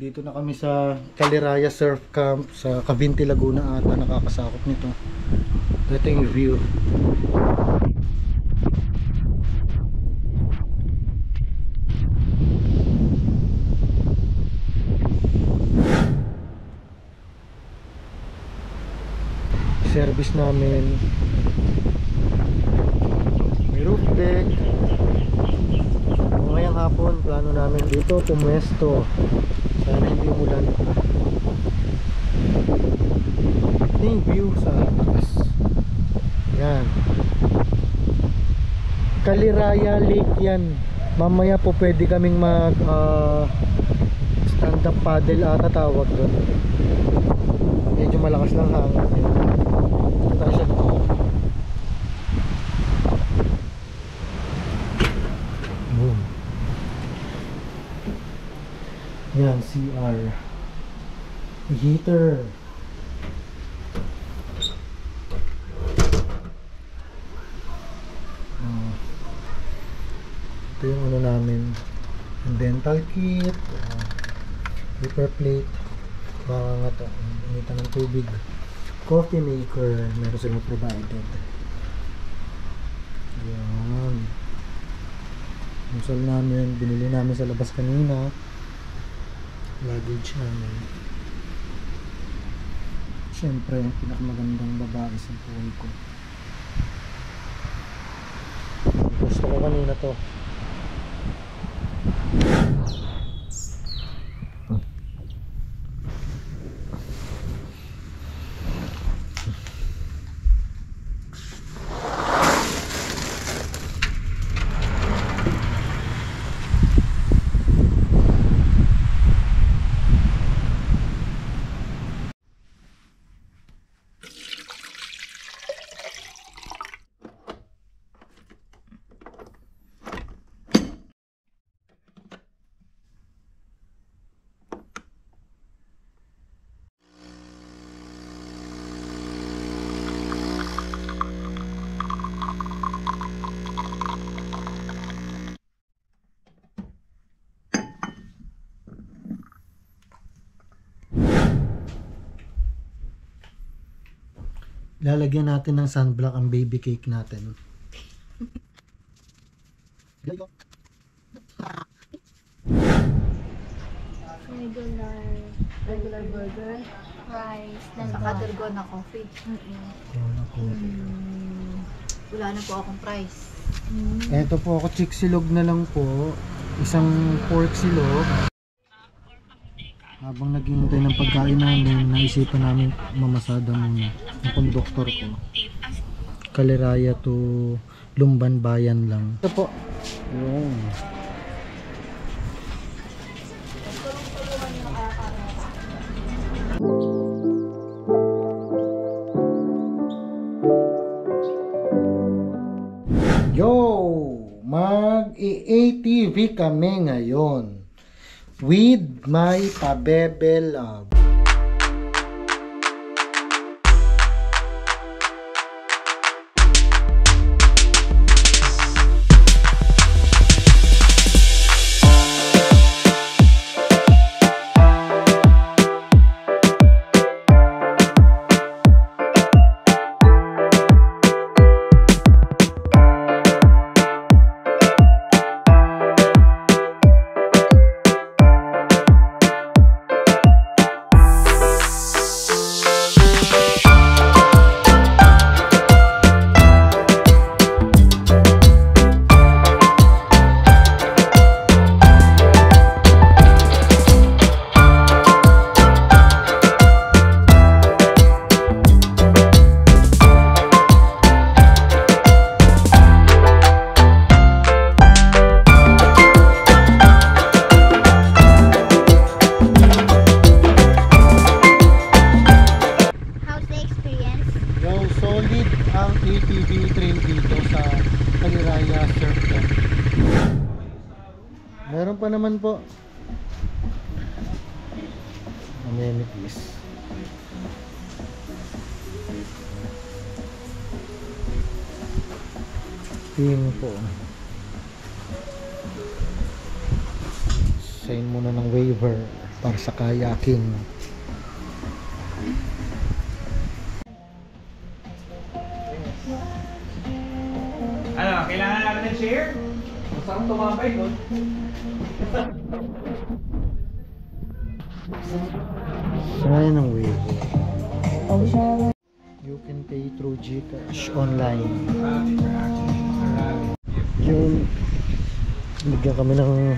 Dito na kami sa Caliraya Surf Camp sa Cavinti, Laguna ata nakakasakop nito. Ito yung view. Service namin. May roof deck. Ngayong hapon plano namin dito pumuesto. Sana hindi umulan. Ito yung view sa taas. Yan. Caliraya Lake yan. Mamaya po pwede kaming mag stand up paddle ata tawag doon. Medyo malakas lang hangin. Ito siya. Boom. Yan, CR heater. Ito yung ano namin, yung dental kit, paper plate, baka nga ito, initan ng tubig, coffee maker, meron silang provided. Yan, musal namin, binili namin sa labas kanina. Luggage namin. Siyempre, pinakamagandang babae sa buhay ko. Gusto ko kanina to. Lalagyan natin ng sunblock ang baby cake natin. Regular burger, fries, saka dalgona coffee. Wala na po akong fries. Eto po ako, chick silog na lang po. Isang pork silog. Habang naghihintay ng pagkain namin, naisipan namin mamasada muna ang konduktor ko. Caliraya to Lumban Bayan lang. Ito po. Yung. Yo! Mag-ATV kami ngayon with my pabebe love. ATV trail dito sa Caliraya Surf Camp. Meron pa naman po amenities. Yun po. Sign muna ng waiver para sa kayaking. Ano, kailangan natin ng share? Masarap tumambay doon. Sign ng waiver. You can pay through GCash online. Yung bigyan kami ng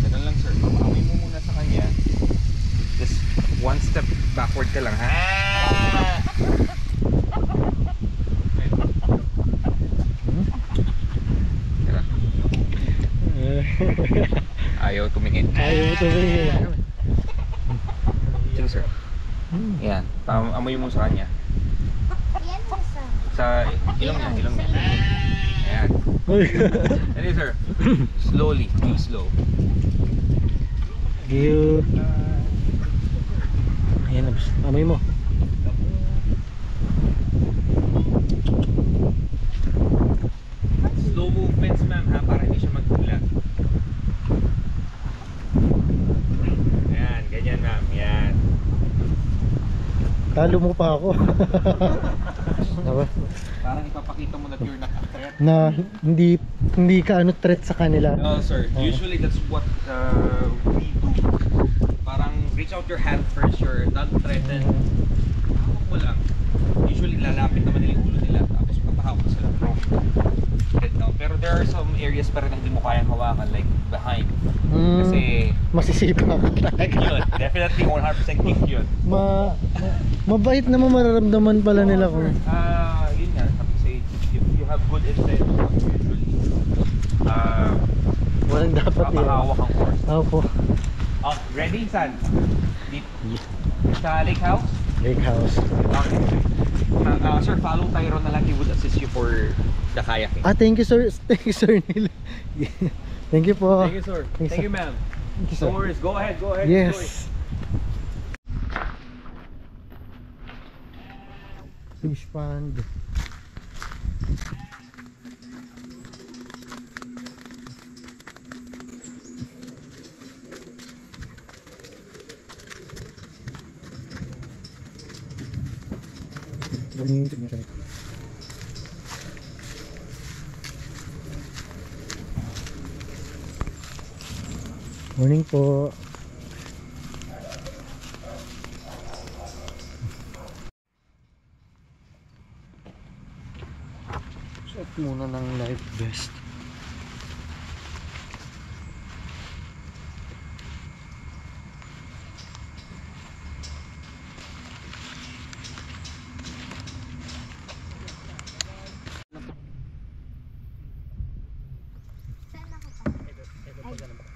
Ganun lang sir, paamoy mo muna sa kanya. Just one step backward ka lang ha. Ayaw tumingin. ayaw tumingin. Sige sir. Yan, amoy mo sa kanya. Yan mo sa. Sa ilong niya, ilong niya. Ayan. Ready sir. Slowly, be slow. You. Ayan, amoy mo. Slow movements ma'am ha, para hindi siya magtula. Ayan, ganyan ma'am, yan. Talo mo pa ako. Diba? Parang ipapakita mo that you're not a threat. Na hindi ka ano threat sa kanila. No sir, usually that's what we do. Parang reach out your hand first, you're not threatened. Hawak mo lang. Usually lalapit naman nila yung ulo nila, tapos papahawak sila from head down. Pero there are some areas pa rin na hindi mo kayang hawakan, like behind. Kasi masisipa ka talaga. yun, definitely 100% kick yun. Mabait naman mararamdaman pala nila kung Yun nga, sabi say, if you have good intentions, usually walang dapat yun. papahawak ang horse. Opo. Ready, San? Dito. Sa lake house? Lake house. Sir, follow Tyrone na lang. He would assist you for the kayaking. Thank you sir. Thank you sir Neil. Thank you po. Thank you, sir. Thanks, Thank sir. you, ma'am. Thank you sir. No worries. Go ahead. Go ahead. Enjoy. Yes. Fish pond. Morning po. Check muna ng life vest.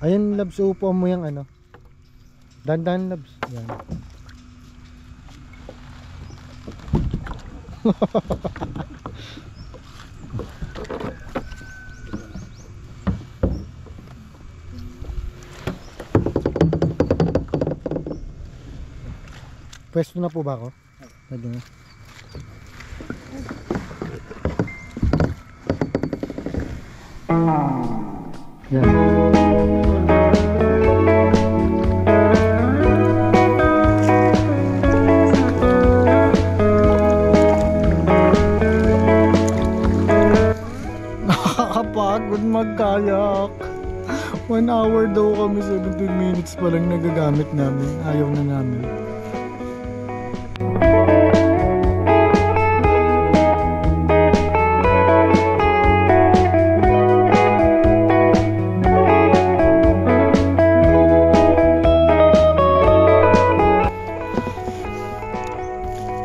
Ayun, Labs, upo mo yung ano. Dandan, Labs. Yan. Pwesto na po ba ako? Pwede na. Yan. Nakakapagod magkayak. 1 hour daw kami, 17 minutes pa lang nagagamit namin. Ayaw na namin.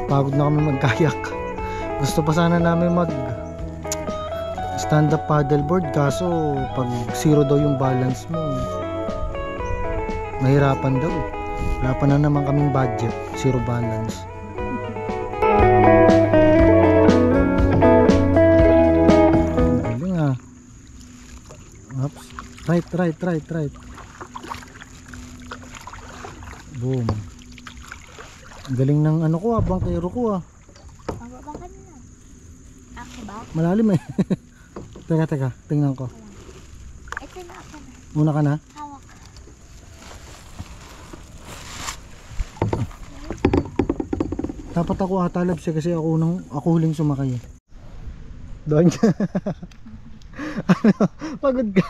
Pagod na kami magkayak. Gusto pa sana namin mag stand-up paddleboard, kaso pag zero daw yung balance mo, mahirapan daw. Wala pa na naman kaming budget, zero balance. Galing ah. Oops. Right. Boom. Galing ng ano ko ah, bangkero ko ah. Mababa ka na. Ako ba? Malalim eh. Teka, tingnan ko. Ito na ako na. Una ka na? Hawak. Dapat ako atalab siya kasi ako huling sumakay eh. Doon ka. Ano? Pagod ka.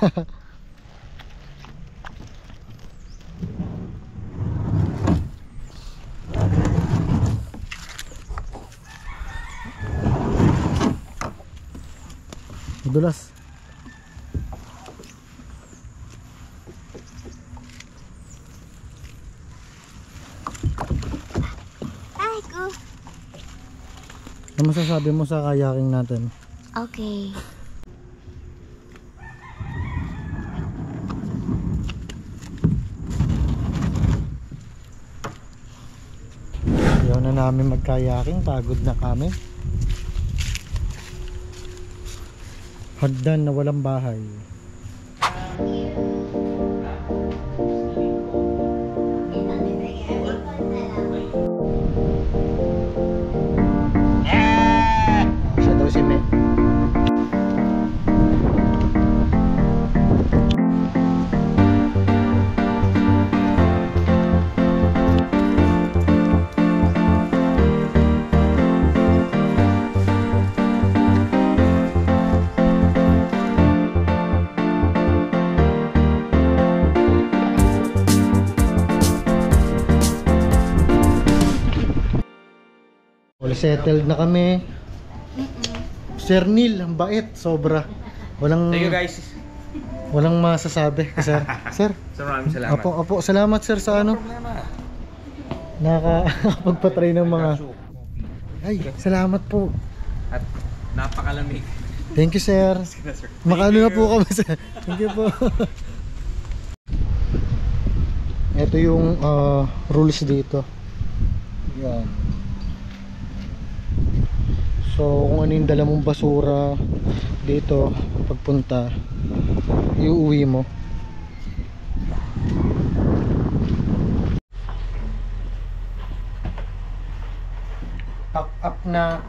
Madulas. Ay, ko. Ano masasabi mo sa kayaking natin? Okay. Ayaw na namin magkayaking, pagod na kami. Hagdan na walang bahay. Siya daw si Me. Settled na kami. Sir Neil, ang bait, sobra. Thank you guys. Walang masasabi. Sir, sir. Maraming salamat. Opo, salamat sir sa ano. Nakakapagpatry ng mga. Ay, salamat po. At napakalamig. Thank you sir. Makano na po kami sir. Thank you po. Ito yung rules dito. Yan. So kung ano yung dala mong basura dito pagpunta, iuwi mo. Pack up na.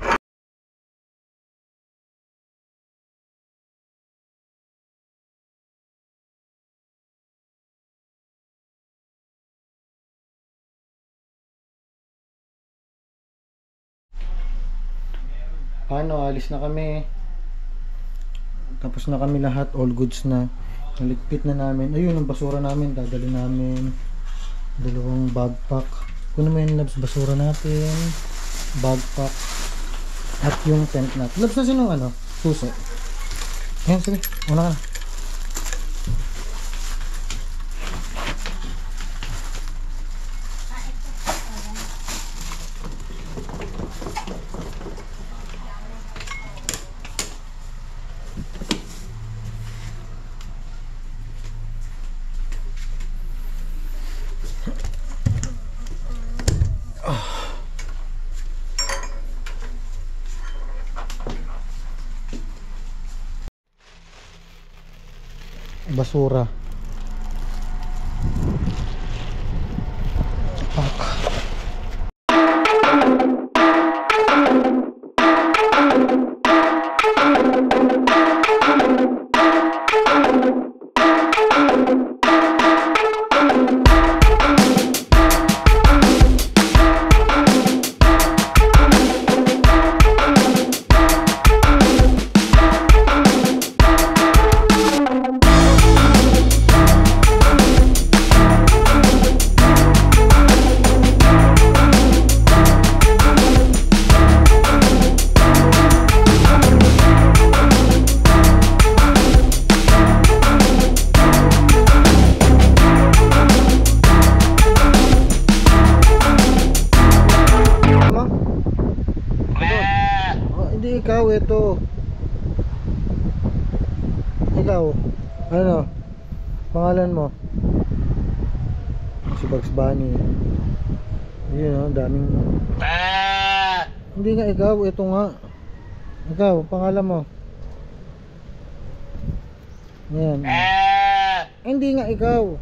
Paano, alis na kami. Tapos na kami lahat, all goods na. Naligpit na namin. Ayun, ang basura namin, dadali namin. Dalawang backpack. Kunin mo yung labs basura natin. Backpack. At yung tent natin. Labs na sinong ano? Susi. Ayan, sige. Una ka na. Basura. Ikaw, ito. Ikaw, ano? Pangalan mo? Si Bugs Bunny. Yun, daming... Hindi nga ikaw, ito nga. Ikaw, pangalan mo. Ayan. Hindi nga ikaw.